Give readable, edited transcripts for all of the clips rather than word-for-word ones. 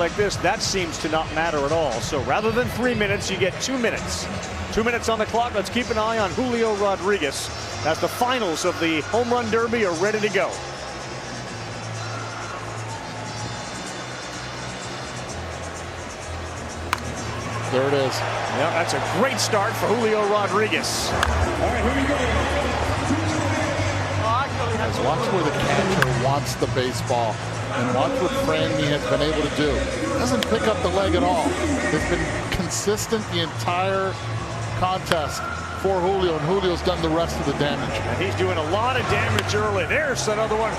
like this, that seems to not matter at all. So rather than 3 minutes, you get 2 minutes. 2 minutes on the clock. Let's keep an eye on Julio Rodríguez as the finals of the Home Run Derby are ready to go. There it is. Yeah, that's a great start for Julio Rodríguez. All right, here we go. Watch where the catcher wants the baseball, and watch what Franny has been able to do. Doesn't pick up the leg at all. It's been consistent the entire contest for Julio, and Julio's done the rest of the damage. And he's doing a lot of damage early. There's another one.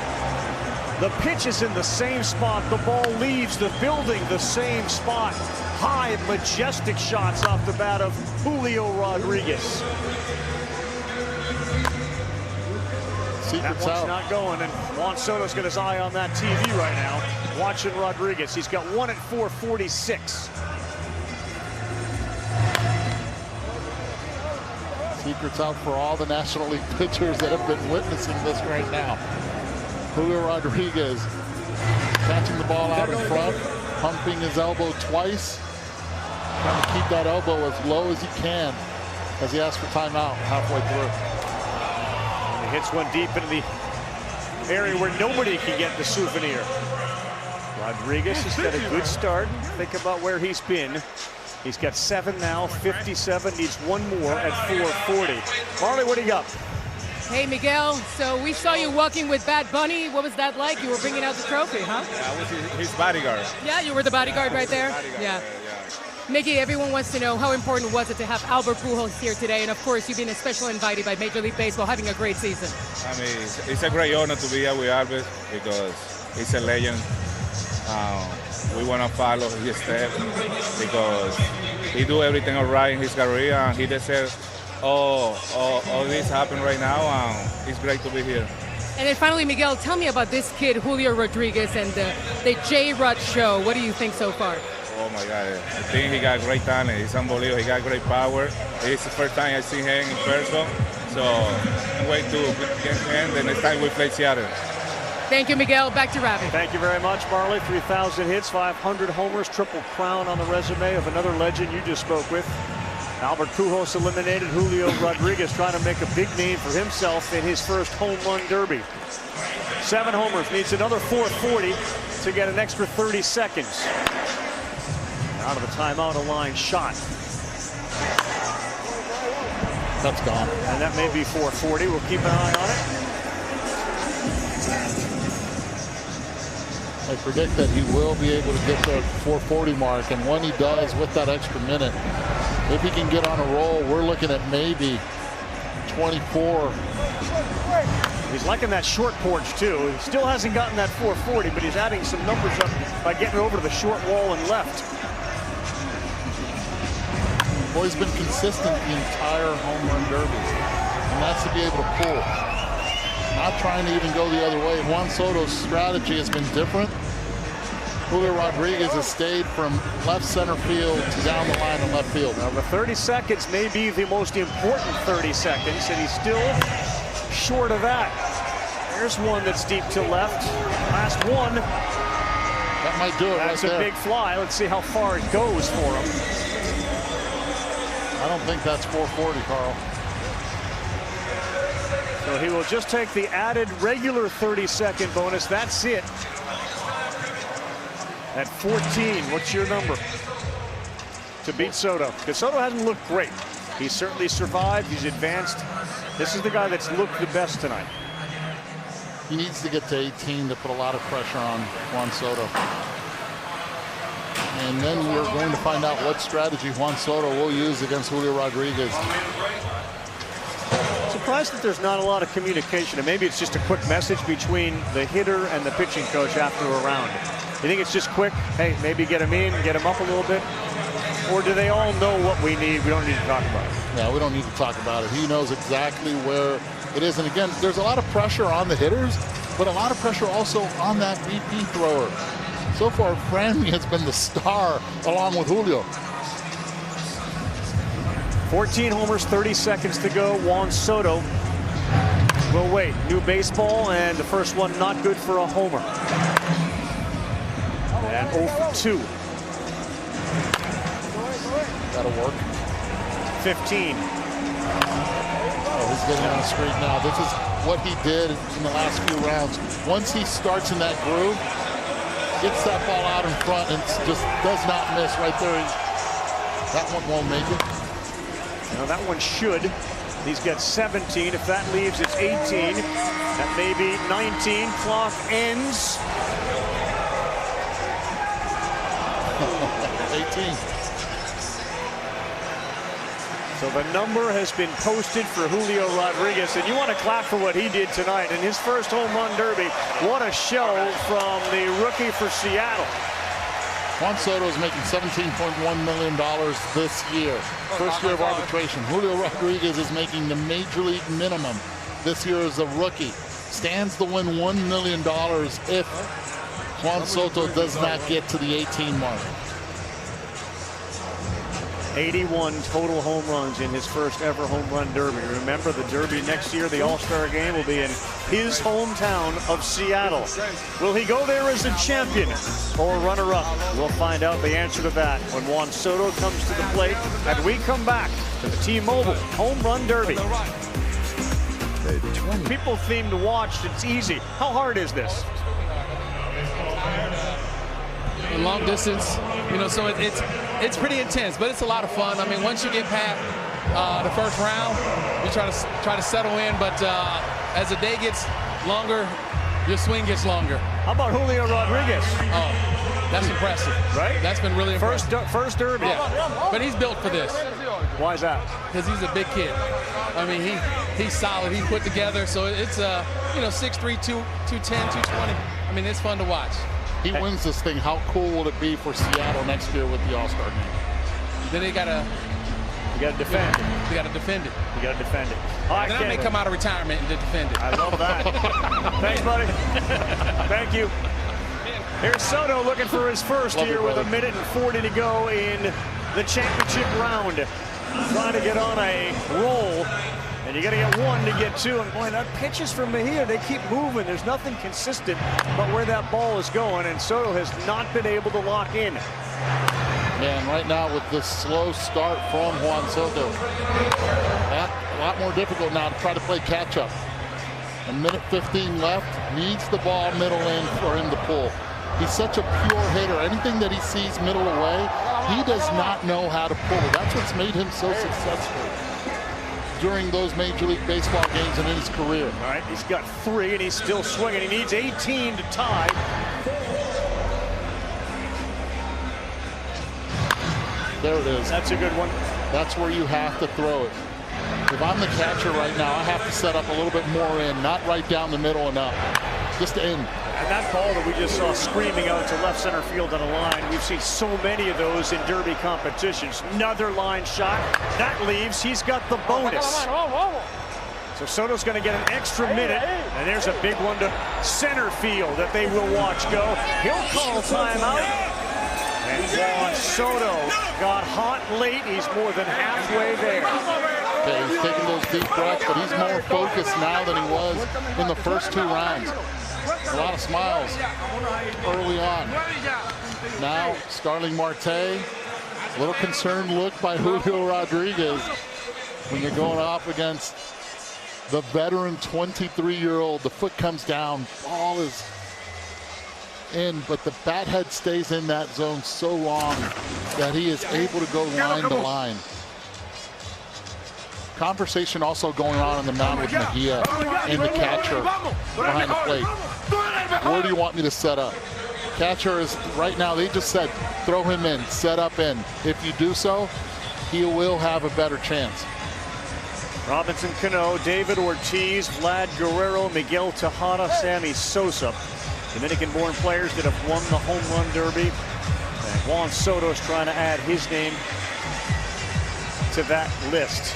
The pitch is in the same spot. The ball leaves the building the same spot. High, majestic shots off the bat of Julio Rodríguez. That one's not going, and Juan Soto's got his eye on that TV right now, watching Rodríguez. He's got one at 446. Secrets out for all the National League pitchers that have been witnessing this right now. Julio Rodríguez catching the ball out in front, pumping his elbow twice, trying to keep that elbow as low as he can as he asks for timeout halfway through. Hits one deep into the area where nobody can get the souvenir. Rodríguez has got a good start. Think about where he's been. He's got 7 now, 57, needs one more at 440. Marley, what do you got? Hey, Miguel, so we saw you walking with Bad Bunny. What was that like? You were bringing out the trophy, huh? Yeah, I was his bodyguard. Yeah, you were the bodyguard right there? Yeah. Mickey, everyone wants to know how important was it to have Albert Pujols here today, and of course you've been especially invited by Major League Baseball, having a great season. I mean, it's a great honor to be here with Albert because he's a legend. We want to follow his steps because he do everything all right in his career, and he deserves all this happen right now. It's great to be here. And then finally, Miguel, tell me about this kid, Julio Rodríguez, and the J-Rod show. What do you think so far? Oh my God, I think he got great talent. He's unbelievable. He got great power. It's the first time I see him in person. So I'm waiting to get him the next time we play Seattle. Thank you, Miguel. Back to Ravi. Thank you very much, Marley. 3,000 hits, 500 homers, triple crown on the resume of another legend you just spoke with. Albert Pujols eliminated. Julio Rodríguez trying to make a big name for himself in his first home run derby. 7 homers, needs another 440 to get an extra 30 seconds. Out of the timeout, a line shot. That's gone. And that may be 440. We'll keep an eye on it. I predict that he will be able to get the 440 mark, and when he does, with that extra minute, if he can get on a roll, we're looking at maybe 24. He's liking that short porch too. He still hasn't gotten that 440, but he's adding some numbers up by getting over to the short wall and left. Boy, he's been consistent the entire home run derby, and that's to be able to pull. Not trying to even go the other way. Juan Soto's strategy has been different. Julio Rodríguez has stayed from left center field to down the line in left field. Now the 30 seconds may be the most important 30 seconds, and he's still short of that. There's one that's deep to left. Last one. That might do it. That's right a there. big fly. Let's see how far it goes for him. I don't think that's 440, Carl. So he will just take the added regular 30-second bonus. That's it. At 14, what's your number to beat Soto? Because Soto hasn't looked great. He's certainly survived. He's advanced. This is the guy that's looked the best tonight. He needs to get to 18 to put a lot of pressure on Juan Soto. And then we're going to find out what strategy Juan Soto will use against Julio Rodríguez. Surprised that there's not a lot of communication, and maybe it's just a quick message between the hitter and the pitching coach after a round. You think it's just quick? Hey, maybe get him in, get him up a little bit? Or do they all know what we need? We don't need to talk about it. Yeah, we don't need to talk about it. He knows exactly where it is. And again, there's a lot of pressure on the hitters, but a lot of pressure also on that BP thrower. So far, Franny has been the star along with Julio. 14 homers, 30 seconds to go. Juan Soto will wait. New baseball, and the first one not good for a homer. and 0 for 2. That'll work. 15. Oh, he's getting on a streak now. This is what he did in the last few rounds. Once he starts in that groove, gets that ball out in front and just does not miss right there. That one won't make it. Now that one should. He's got 17. If that leaves, it's 18. That may be 19. Clock ends. 18. So the number has been posted for Julio Rodríguez, and you want to clap for what he did tonight in his first home run derby. What a show from the rookie for Seattle. Juan Soto is making $17.1 million this year. First year of arbitration. Julio Rodríguez is making the major league minimum this year as a rookie. Stands to win $1 million if Juan Soto does not get to the 18 mark. 81 total home runs in his first ever home run derby. Remember, the derby next year, the All-Star game, will be in his hometown of Seattle. Will he go there as a champion or runner-up? We'll find out the answer to that when Juan Soto comes to the plate and we come back to the T-Mobile Home Run Derby. People seem to watch. It's easy. How hard is this? Long distance, you know, so it's pretty intense, but it's a lot of fun. I mean, once you get past the first round, you try to settle in, but as the day gets longer, your swing gets longer. How about Julio Rodríguez? Oh, that's impressive, right? That's been really impressive. First derby. Yeah, but he's built for this. Why is that? Because he's a big kid. I mean, he's solid. He's put together. So it's 6'3", 210, 220. I mean, it's fun to watch. He wins this thing. How cool will it be for Seattle next year with the All-Star game? Then you gotta defend it. You gotta defend it. You gotta defend it. All right, then I may come out of retirement and defend it. I love that. Thanks, buddy. Thank you. Here's Soto looking for his first here with 1 minute and 40 to go in the championship round. Trying to get on a roll. And you got to get one to get two. And boy, that pitches from Mejia, they keep moving. There's nothing consistent about where that ball is going. And Soto has not been able to lock in. Man, right now with this slow start from Juan Soto, that's a lot more difficult now to try to play catch up. 1 minute 15 left. Needs the ball middle in for him to pull. He's such a pure hitter. Anything that he sees middle away, he does not know how to pull. That's what's made him so successful during those Major League Baseball games and in his career. All right, he's got 3 and he's still swinging. He needs 18 to tie. There it is. That's a good one. That's where you have to throw it. If I'm the catcher right now, I have to set up a little bit more in, not right down the middle and up, just in. And that ball that we just saw screaming out to left center field on a line, we've seen so many of those in derby competitions. Another line shot. That leaves. He's got the bonus. So Soto's going to get an extra minute. And there's a big one to center field that they will watch go. He'll call timeout. And Juan Soto got hot late. He's more than halfway there. Okay, he's taking those deep breaths, but he's more focused now than he was in the first 2 rounds. A lot of smiles early on. Now, Starling Marte, a little concerned look by Julio Rodríguez when you're going up against the veteran 23-year-old. The foot comes down, ball is in, but the bat head stays in that zone so long that he is able to go line to line. Conversation also going on in the mound with Mejia and the catcher behind the plate. Where do you want me to set up? Catcher is right now, they just said throw him in, set up in. If you do so, he will have a better chance. Robinson Cano, David Ortiz, Vlad Guerrero, Miguel Tejada, Sammy Sosa. Dominican-born players that have won the home run derby. And Juan Soto is trying to add his name to that list.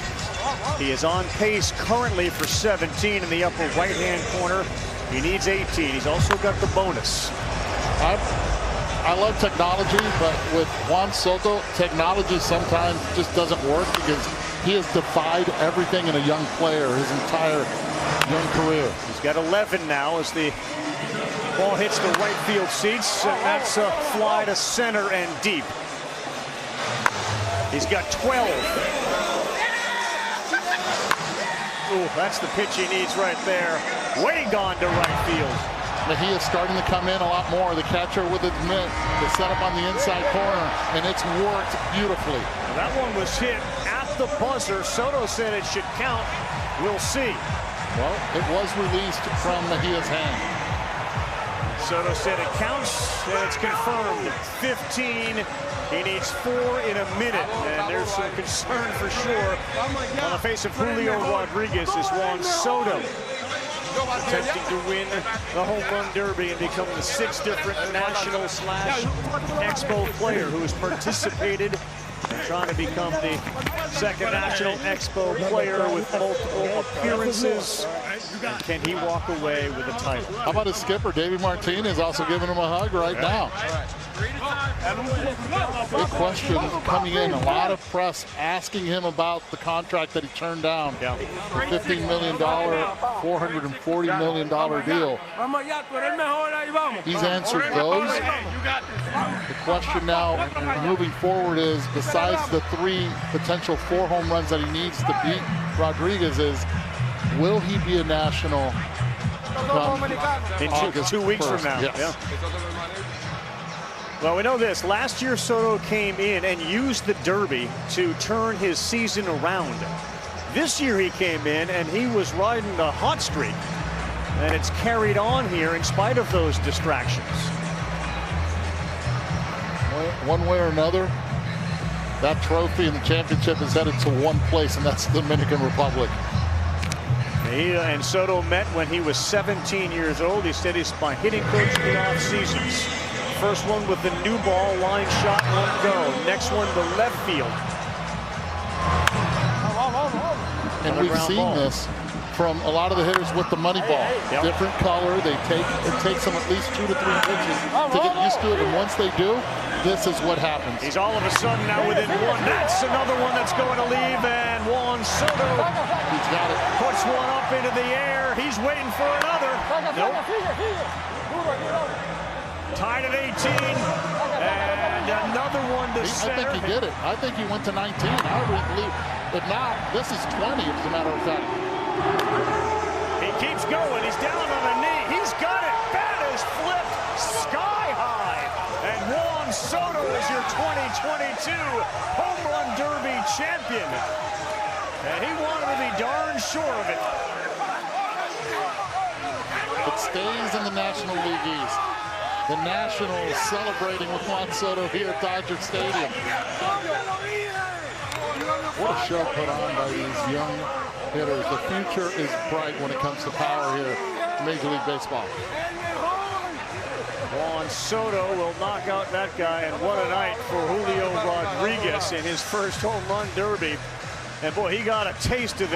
He is on pace currently for 17 in the upper right-hand corner. He needs 18. He's also got the bonus. I love technology, but with Juan Soto, technology sometimes just doesn't work because he has defied everything in a young player his entire young career. He's got 11 now as the Ball hits the right field seats, and that's a fly to center and deep. He's got 12. Ooh, that's the pitch he needs right there. Way gone to right field. Mejia's starting to come in a lot more. The catcher with his mitt is set up on the inside corner, and it's worked beautifully. That one was hit at the buzzer. Soto said it should count. We'll see. Well, it was released from Mejia's hand. Soto said it counts, and it's confirmed. 15. He needs 4 in a minute, and there's some concern for sure on the face of Julio Rodríguez is Juan Soto, attempting to win the home run derby and become the 6th different national/expo player who has participated and trying to become the 2nd national expo player with multiple appearances. And can he walk away with a title? How about his skipper, Davey Martinez, also giving him a hug right now? Big questions coming in. A lot of press asking him about the contract that he turned down. Yeah. The $15 million, $440 million deal. He's answered those. The question now moving forward is, besides the 3 potential 4 home runs that he needs to beat Rodríguez, is will he be a national in August 2 weeks 1st? from now? Yes. Yeah. Well, we know this. Last year, Soto came in and used the Derby to turn his season around. This year, he came in and he was riding a hot streak. And it's carried on here in spite of those distractions. One way or another, that trophy and the championship is headed to one place, and that's the Dominican Republic. Mejia and Soto met when he was 17 years old. He said he's my hitting coach in the off seasons. First one with the new ball, line shot, 1 go. Next one to left field. And we've seen this from a lot of the hitters with the money ball. Yep. Different color. It takes them at least 2 to 3 pitches to get used to it. And once they do, this is what happens. He's all of a sudden now within 1. That's another one that's going to leave. And Juan Soto, He's got it. puts one up into the air. He's waiting for another. Nope. Tied at 18. And another one to I center. think he did it. I think he went to 19. I really believe. If not, this is 20, as a matter of fact. He keeps going. He's down on a knee. He's got it. Bat is flipped sky high. And Juan Soto is your 2022 Home Run Derby champion. And he wanted to be darn sure of it. It stays in the National League East. The Nationals celebrating with Juan Soto here at Dodger Stadium. What a show put on by these young hitters. The future is bright when it comes to power here in Major League Baseball. Juan Soto will knock out that guy, and what a night for Julio Rodríguez in his first home run derby. And boy, he got a taste of it.